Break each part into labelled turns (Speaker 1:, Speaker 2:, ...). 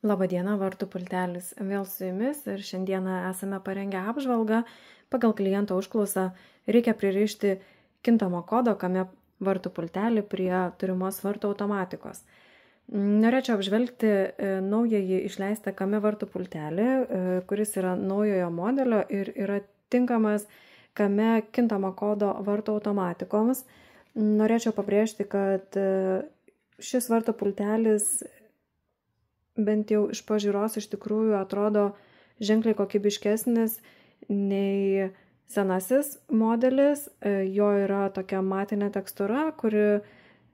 Speaker 1: Labadiena, vartų pultelis. Vėl su jumis ir šiandieną esame parengę apžvalgą. Pagal kliento užklausą reikia pririšti kintamo kodo kame vartų pultelį prie turimos vartų automatikos. Norėčiau apžvelgti naująjį išleistą kame vartų pultelį, kuris yra naujojo modelio ir yra tinkamas kame kintamo kodo vartų automatikoms. Norėčiau pabrėžti, kad šis vartų pultelis bent jau iš pažiūros iš tikrųjų atrodo ženkliai kokybiškesnis nei senasis modelis. Jo yra tokia matinė tekstūra, kuri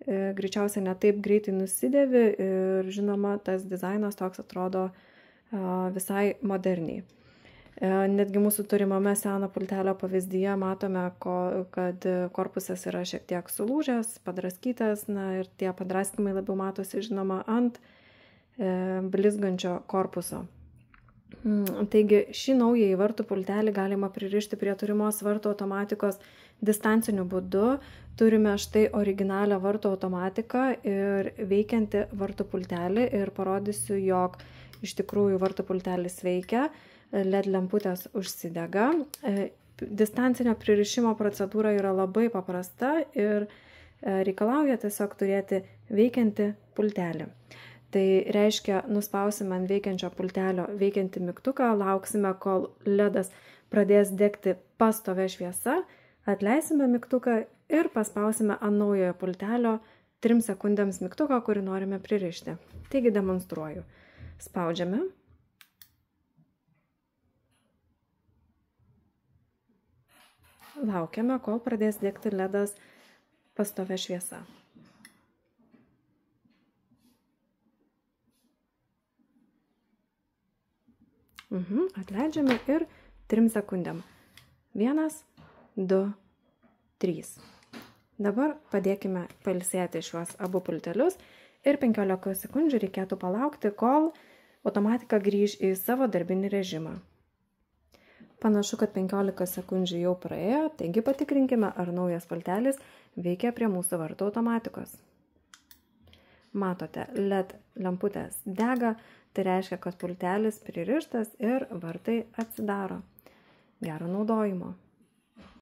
Speaker 1: greičiausiai ne taip greitai nusidėvi ir žinoma, tas dizainas toks atrodo visai moderniai. Netgi mūsų turimame seno pultelio pavyzdyje matome, kad korpusas yra šiek tiek sulūžęs, padraskytas, ir tie padraskymai labiau matosi, žinoma, ant blizgančio korpuso. Taigi šį naująjį vartų pultelį galima pririšti prie turimos vartų automatikos distanciniu būdu. Turime štai originalią vartų automatiką ir veikiantį vartų pultelį ir parodysiu, jog iš tikrųjų vartų pultelis veikia, LED lemputės užsidega. Distancinio pririšimo procedūra yra labai paprasta ir reikalauja tiesiog turėti veikiantį pultelį. Tai reiškia, nuspausime ant veikiančio pultelio veikiantį mygtuką, lauksime, kol LEDas pradės degti pastovia šviesa, atleisime mygtuką ir paspausime ant naujojo pultelio 3 sekundėms mygtuką, kurį norime pririšti. Taigi demonstruoju. Spaudžiame. Laukiame, kol pradės degti LEDas pastovia šviesa. Atleidžiame ir 3 sekundėm. 1, 2, 3. Dabar padėkime pailsėti šiuos abu pultelius ir 15 sekundžių reikėtų palaukti, kol automatika grįž į savo darbinį režimą. Panašu, kad 15 sekundžių jau praėjo, taigi patikrinkime, ar naujas pultelis veikia prie mūsų vartų automatikos. Matote, LED lemputės dega, tai reiškia, kad pultelis pririštas ir vartai atsidaro. Gero naudojimo.